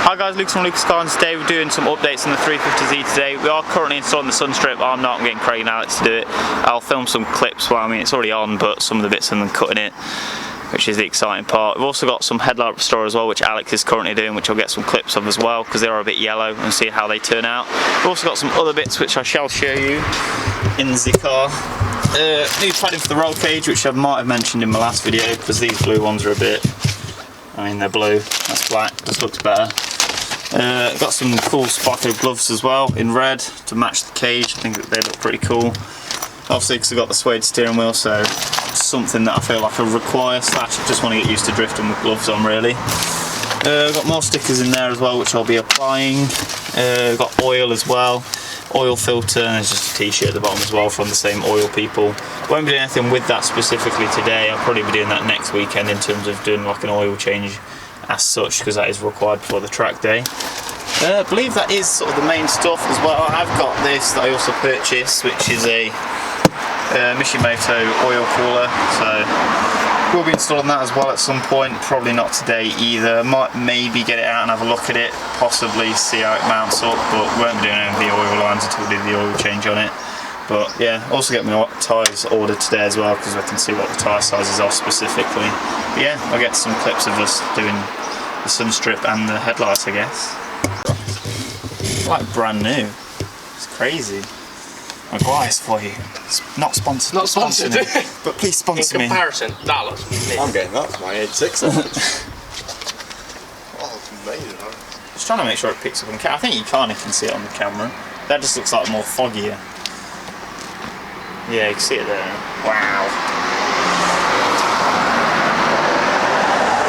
Hi guys, Lucas from Lucas Car, and today we're doing some updates on the 350Z today. We are currently installing the sun strip. I'm getting Craig and Alex to do it. I'll film some clips, well I mean it's already on, but some of the bits and then cutting it, which is the exciting part. We've also got some headlight restore as well, which Alex is currently doing, which I'll get some clips of as well, because they are a bit yellow, and see how they turn out. We've also got some other bits which I shall show you in the car. New padding for the roll cage, which I might have mentioned in my last video, because these blue ones are a bit, I mean they're blue, that's black, just looks better. Got some cool Sparko gloves as well in red to match the cage. I think that they look pretty cool. Obviously because I've got the suede steering wheel, so it's something that I feel like I require, slash I just want to get used to drifting with gloves on really. Got more stickers in there as well which I'll be applying. Got oil as well, oil filter, and there's just a t-shirt at the bottom as well from the same oil people. Won't be doing anything with that specifically today. I'll probably be doing that next weekend in terms of doing like an oil change as such, because that is required before the track day. I believe that is sort of the main stuff as well. I've got this that I also purchased, which is a Mishimoto oil cooler, so we'll be installing that as well at some point, probably not today either. Might maybe get it out and have a look at it, possibly see how it mounts up, but won't be doing any of the oil lines until we do the oil change on it. But yeah, also get my tyres ordered today as well, because I can see what the tyre sizes are specifically. But yeah, I'll get some clips of us doing the sun strip and the headlights, I guess. It's like brand new. It's crazy. Maguire's for you. It's not sponsored. Not sponsored. But please sponsor me. In comparison, that looks amazing. I'm getting that for my 86. Oh, it's amazing. Just trying to make sure it picks up on camera. I think you kind of can see it on the camera. That just looks like more foggier. Yeah, you can see it there. Wow.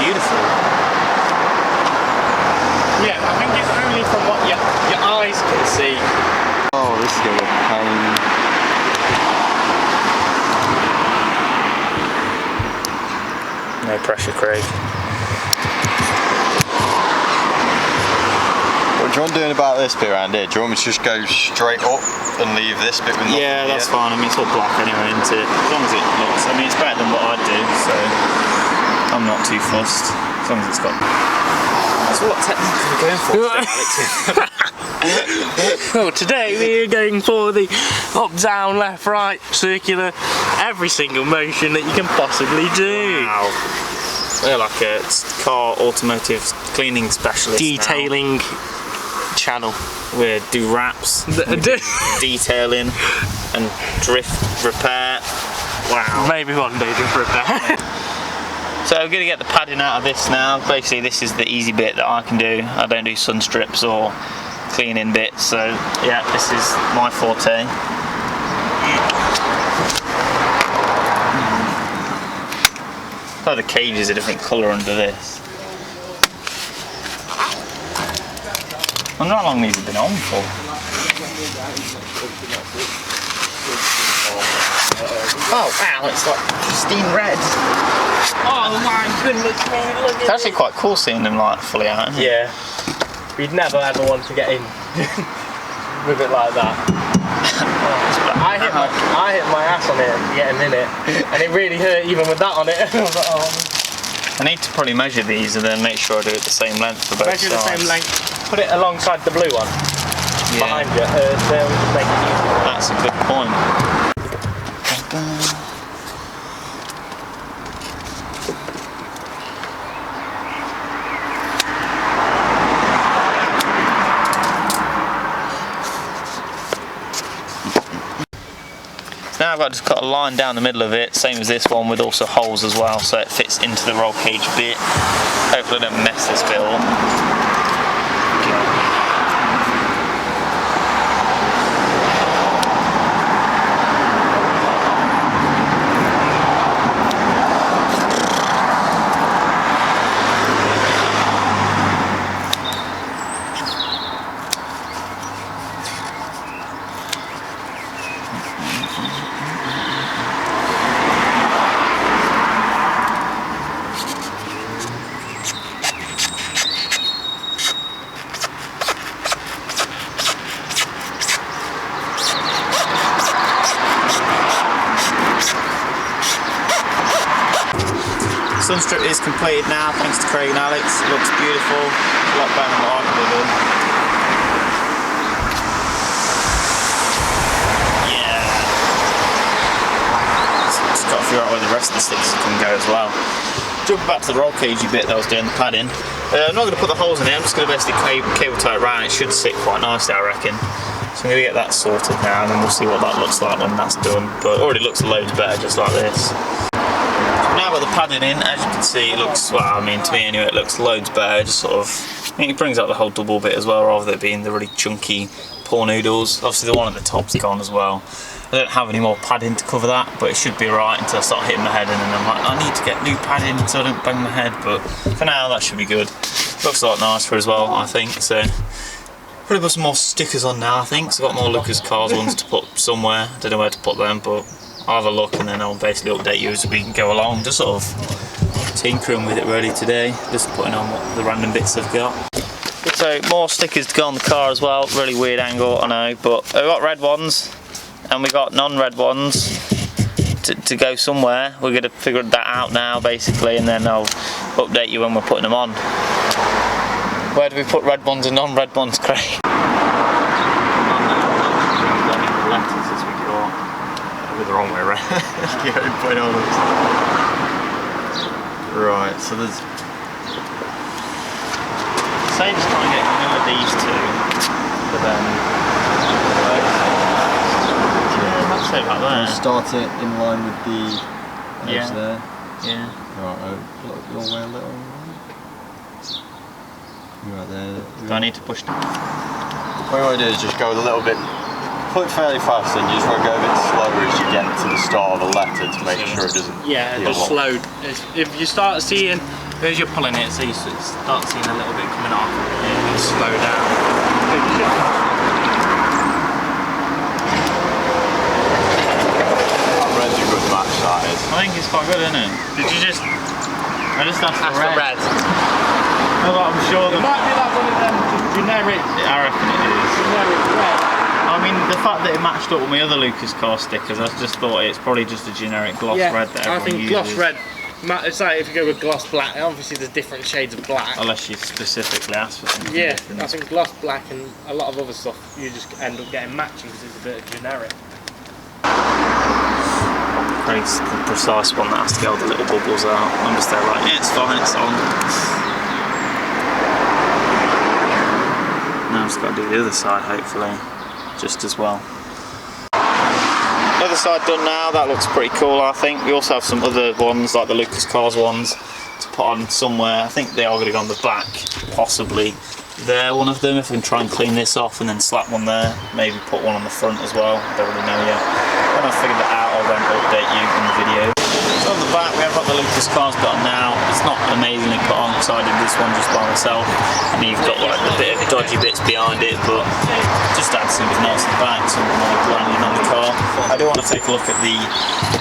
Beautiful. Yeah, I think it's only from what your eyes can see. Oh, this is gonna be a pain. No pressure, Craig. What do you want doing about this bit around here? Do you want me to just go straight up and leave this bit with nothing? Yeah, that's fine. I mean, it's all black anyway, isn't it? As long as it looks. I mean, it's better than what I do, so I'm not too fussed. As long as it's got. That's what technique we're going for today, Alex. Well, today we're going for the up, down, left, right, circular, every single motion that you can possibly do. Wow. We're like a car automotive cleaning specialist. Detailing now. Channel. We do wraps, detailing, and drift repair. Wow. Maybe one day drift repair. So we're going to get the padding out of this now. Basically this is the easy bit that I can do. I don't do sun strips or cleaning bits, so yeah, this is my forte. Oh, the cage is a different colour under this. I wonder how long these have been on for. Oh wow, it's like pristine red. Oh my goodness me, look at It's actually quite cool seeing them like fully out, isn't it? Yeah. We'd never ever want to get in with it like that. I hit my ass on it getting in it, and it really hurt even with that on it. I was like, oh. I need to probably measure these and then make sure I do it the same length for both Measure sides. the same length. Put it alongside the blue one behind you. They'll just make it easier. That's a good point. Now I've got to cut a line down the middle of it, same as this one, with also holes as well, so it fits into the roll cage bit. Hopefully I don't mess this bit up. Sunstrip is completed now, thanks to Craig and Alex. It looks beautiful, a lot better than what I rest of the sticks can go as well. Jumping back to the roll cagey bit that I was doing the padding. I'm not going to put the holes in it, I'm just going to basically cable tie it round. It should sit quite nicely, I reckon. So I'm going to get that sorted now, and then we'll see what that looks like when that's done. But it already looks loads better just like this. So now with the padding in, as you can see, it looks, well, I mean, to me anyway, it looks loads better. Just sort of, I mean, it brings out the whole double bit as well, rather than it being the really chunky poor noodles. Obviously the one at the top's gone as well. I don't have any more padding to cover that, but it should be alright until I start hitting my head, and then I'm like, I need to get new padding so I don't bang my head, but for now that should be good. Looks a lot nicer as well, I think, so probably put some more stickers on now, I think, so I've got more Lucas Cars ones to put somewhere. I don't know where to put them, but I'll have a look and then I'll basically update you as we can go along, just sort of tinkering with it really today, just putting on what the random bits I've got. So more stickers to go on the car as well, really weird angle, I know, but I've got red ones and we got non-red ones to go somewhere. We're going to figure that out now basically, and then I'll update you when we're putting them on. Where do we put red ones and non-red ones, Craig? Letters as we go. We're the wrong way around. Right, so there's... Say just try and get in the middle of these two, but then... Yeah, let's say about there. Start it in line with the edge there. Yeah. Right, your way a little. Right there. Do I need to push them? What you want to do is just go a little bit, put it fairly fast, and you just want to go a bit slower as you get to the start of a letter to make sure it doesn't. Yeah, just slow. If you start seeing, as you're pulling it, so you start seeing a little bit coming off, you slow down. Red's a good match, that is. I think it's quite good, isn't it? Did you just... I just asked for red. No, but I'm sure It might be like one of them generic. I reckon it is. Generic red. I mean, the fact that it matched up with my other Lucas Car stickers, I just thought it's probably just a generic gloss red that everyone I think uses. gloss red. It's like if you go with gloss black, obviously there's different shades of black. Unless you specifically ask for something different. I think gloss black and a lot of other stuff you just end up getting matching because it's a bit generic. Craig's the precise one that has to get all the little bubbles out. I'm just there like, yeah, it's fine, it's on. Now I've just got to do the other side, hopefully, just as well. Other side done now, that looks pretty cool I think. We also have some other ones, like the Lucas Cars ones, to put on somewhere. I think they are going to go on the back, possibly there, one of them, if we can try and clean this off and then slap one there. Maybe put one on the front as well, don't really know yet. When I figure that out, I'll then update you in the video. So on the back we have got the Lucas Cars bit on now. It's not amazingly put on because I did this one just by myself, and you've got like a bit of dodgy bits behind it, but just add some knots in the back, some more landing on the car. I do want to take a look at the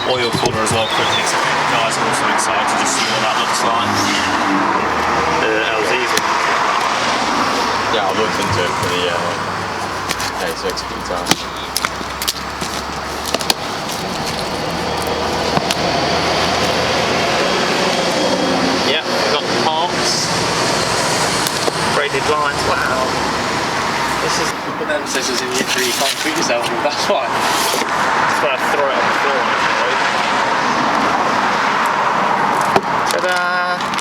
oil cooler as well quickly, because I think the guys are also excited to just see what that looks like. The LZs. Yeah, I looked into it for the A6 time. Yeah, we've got the parts, braided lines, wow. This is... But then scissors in your tree, you can't treat yourself with, that's why. That's why I throw it on the floor, right? Ta-da!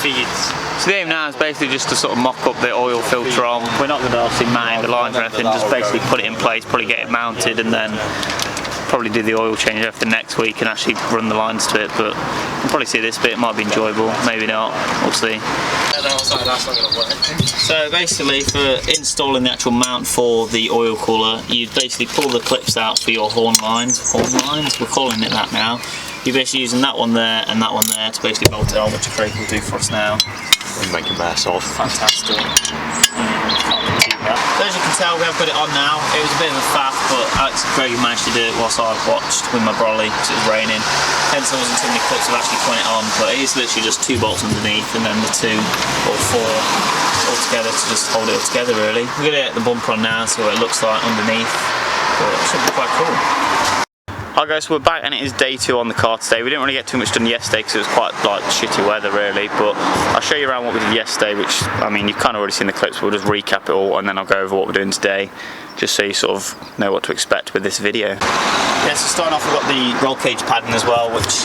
Feeds. So the aim now is basically just to sort of mock up the oil filter on. We're not going to obviously mount the lines or anything, just basically put it in place, probably get it mounted, and then probably do the oil change after next week and actually run the lines to it. But you'll probably see this bit, it might be enjoyable, maybe not, we'll see. So basically for installing the actual mount for the oil cooler, you basically pull the clips out for your horn lines, we're calling it that now. You're basically using that one there and that one there to basically bolt it on, which Craig will do for us now. And make a mess of. Fantastic. So as you can tell, we have got it on now. It was a bit of a faff, but Alex and Craig managed to do it whilst I watched with my brolly because it was raining. Hence there wasn't too many clips of actually putting it on, but it is literally just 2 bolts underneath and then the 2 or 4 all together to just hold it all together really. We're going to get the bumper on now and see what it looks like underneath, but it should be quite cool. Alright guys, so we're back and it is day 2 on the car today. We didn't really get too much done yesterday because it was quite like shitty weather really, but I'll show you around what we did yesterday, which, I mean, you've kind of already seen the clips, but we'll just recap it all and then I'll go over what we're doing today, just so you sort of know what to expect with this video. Yeah, so starting off, we've got the roll cage padding as well, which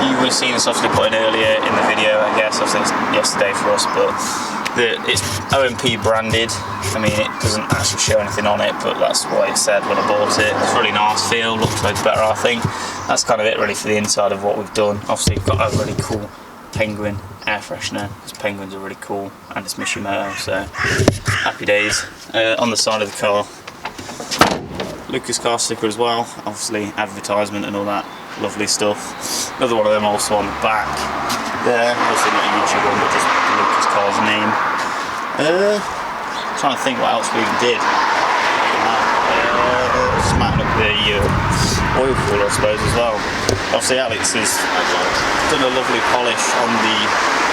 you would have seen us obviously put in earlier in the video, I guess, obviously it's yesterday for us, but it's OMP branded. I mean, it doesn't actually show anything on it, but that's what it said when I bought it. It's a really nice feel, looks loads better, I think. That's kind of it really for the inside of what we've done. Obviously, we've got a really cool penguin air freshener, because penguins are really cool, and it's Mishimoto, so happy days. On the side of the car, Lucas car sticker as well, obviously advertisement and all that lovely stuff. Another one of them also on the back there, obviously not a YouTube one, but just Lucas car's name. Trying to think what else we even did. Just matting up the oil cooler, I suppose, as well. Obviously Alex has done a lovely polish on the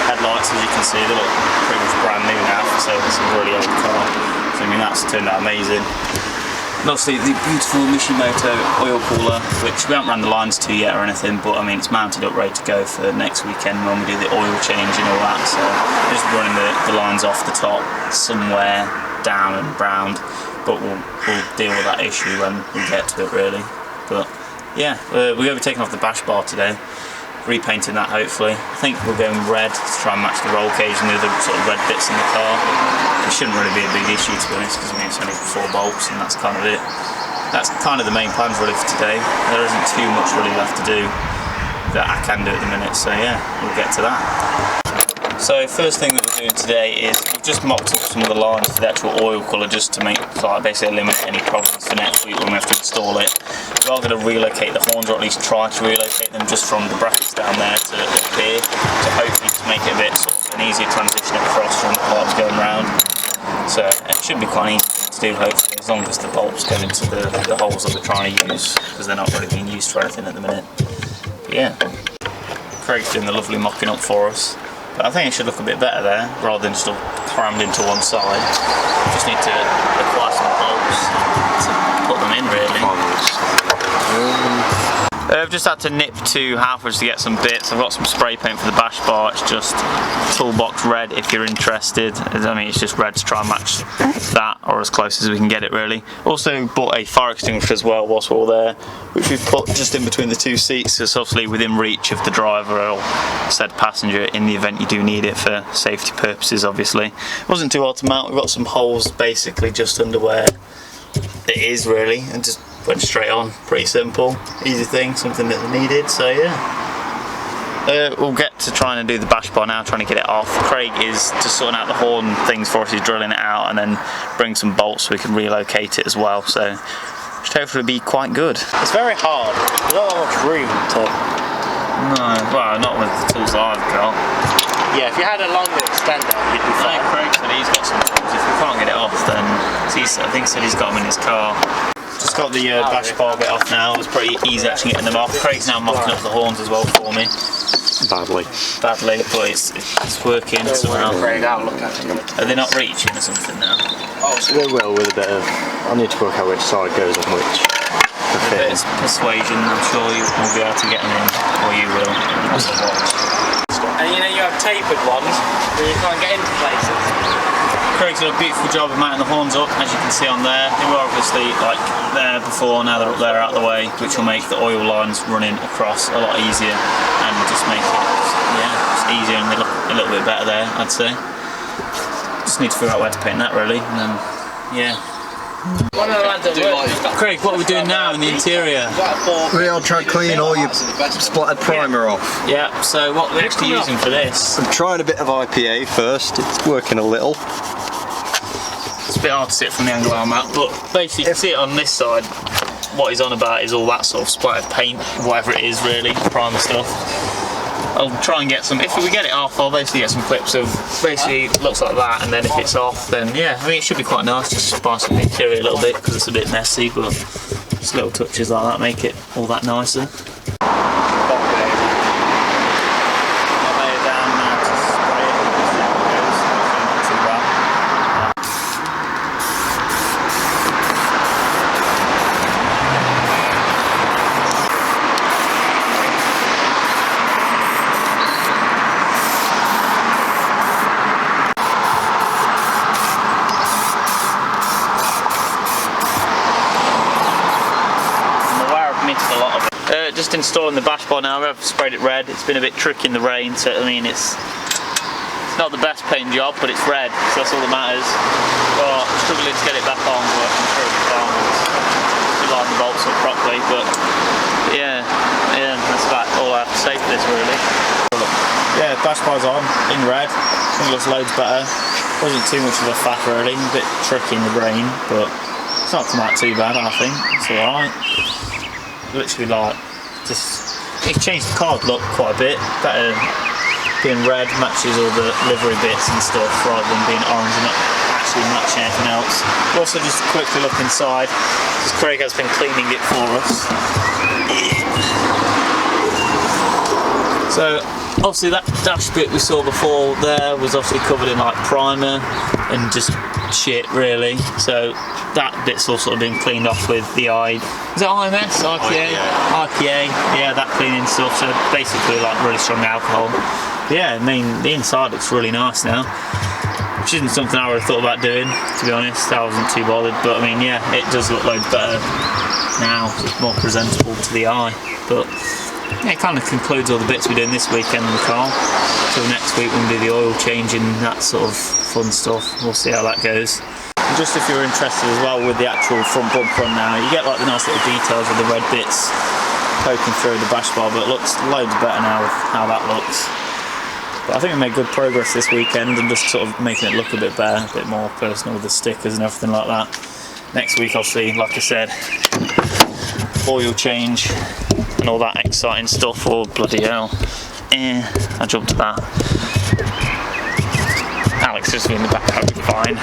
headlights, as you can see. They look pretty much brand new now, so it's a really old car. So I mean, that's turned out amazing. And obviously the beautiful Mishimoto oil cooler, which we haven't ran the lines to yet or anything, but I mean it's mounted up ready to go for next weekend when we do the oil change and all that. So just running the lines off the top somewhere down and round, but we'll deal with that issue when we get to it really. But yeah, we're going to be taking off the bash bar today, repainting that hopefully. I think we're going red to try and match the roll cage and the other sort of red bits in the car. It shouldn't really be a big issue, to be honest, because I mean it's only 4 bolts and that's kind of it. That's kind of the main plans really for today. There isn't too much really left to do that I can do at the minute, so yeah, we'll get to that. So first thing that we're doing today is we've just mocked up some of the lines for the actual oil colour, just to make, like, basically eliminate any problems for next week when we have to install it. We are going to relocate the horns, or at least try to relocate them just from the brackets down there to up here, to hopefully just make it a bit sort of an easier transition across from the parts going round. So it should be quite easy to do hopefully, as long as the bolts go into the holes that we're trying to use, because they're not really being used for anything at the minute. But yeah, Craig's doing the lovely mocking up for us. But I think it should look a bit better there, rather than just all crammed into one side. Just need to acquire some bolts to put them in really. I've just had to nip to Halfords to get some bits. I've got some spray paint for the bash bar. It's just toolbox red if you're interested. I mean, it's just red to try and match that, or as close as we can get it really. Also bought a fire extinguisher as well whilst we're all there, which we've put just in between the 2 seats, so it's obviously within reach of the driver or said passenger in the event you do need it for safety purposes obviously. It wasn't too hard to mount. We've got some holes basically just under where it is really, and just went straight on. Pretty simple, easy thing, something that they needed, so yeah. We'll get to trying to do the bash bar now, trying to get it off. Craig is just sorting out the horn things for us, he's drilling it out and then bring some bolts so we can relocate it as well, so should hopefully be quite good. It's very hard, there's not much room to... No, well, not with the tools that I've got. Yeah, if you had a longer extender, you'd be fine. Craig said he's got some tools. If we can't get it off, then I think he said he's got them in his car. Just got the bash bar bit off now. It was pretty easy actually getting them off. Craig's now mocking up the horns as well for me. Badly, but it's working somehow. Are they not reaching or something now? Oh, so they will with a bit of... I need to work out which side goes on which. With a bit of persuasion, I'm sure you will be able to get them in, or you will. Also watch. And you know you have tapered ones where you can't get into places. Craig's done a beautiful job of mounting the horns up, as you can see on there. They were obviously like there before, now they're up there out of the way, which will make the oil lines running across a lot easier and just make it just easier, and they look a little bit better there, I'd say. Just need to figure out where to paint that really, and then yeah. Craig, what are we doing now in the interior? We are trying to clean all your splattered primer off. Yeah, so what we're actually using for this? I'm trying a bit of IPA first, it's working a little. It's a bit hard to see it from the angle I'm at, but basically you can see it on this side. What he's on about is all that sort of splattered paint, whatever it is really, primer stuff. I'll try and get some, if we get it off, I'll basically get some clips of, basically looks like that, and then if it's off, then yeah, I mean it should be quite nice, just spice up the interior a little bit, because it's a bit messy, but just little touches like that make it all that nicer. Just installing the bash bar now. I've sprayed it red. It's been a bit tricky in the rain, so I mean it's not the best paint job, but it's red, so that's all that matters. But struggling to get it back on, but I'm sure it'll be fine. We line the bolts up properly, but yeah, that's about all I have to say for this really. Yeah, bash bar's on in red. I think it looks loads better. Wasn't too much of a faff really. A bit tricky in the rain, but it's not come out too bad. I think it's all right. Literally like just it changed the car look quite a bit better. Being red matches all the livery bits and stuff rather than being orange and not actually matching anything else. Also just quickly look inside because Craig has been cleaning it for us. So obviously that dash bit we saw before there was obviously covered in like primer and just shit really. So that bit's all sort of been cleaned off with the is it IMS? IPA? Yeah, that cleaning stuff. So basically like really strong alcohol. But yeah, I mean the inside looks really nice now, which isn't something I would have thought about doing, to be honest. I wasn't too bothered, but I mean yeah, it does look loads better now. It's more presentable to the eye. But yeah, it kind of concludes all the bits we're doing this weekend in the car. So next week we'll do the oil change and that sort of fun stuff. We'll see how that goes. And just if you're interested as well with the actual front bumper on now, you get like the nice little details of the red bits poking through the bash bar, but it looks loads better now with how that looks. But I think we made good progress this weekend and just sort of making it look a bit better, a bit more personal with the stickers and everything like that. Next week I'll see, like I said, oil change and all that exciting stuff. Oh bloody hell. I jumped to that. Alex just in the back, that'll be fine.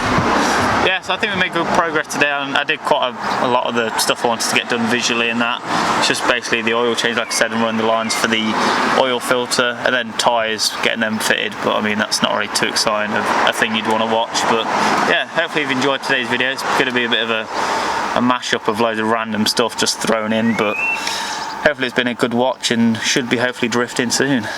Yeah, so I think we made good progress today. I did quite a lot of the stuff I wanted to get done visually and that. It's just basically the oil change, like I said, and run the lines for the oil filter and then tyres, getting them fitted. But I mean, that's not really too exciting of a thing you'd want to watch. But yeah, hopefully you've enjoyed today's video. It's going to be a bit of a mashup of loads of random stuff just thrown in, but hopefully it's been a good watch and should be hopefully drifting soon.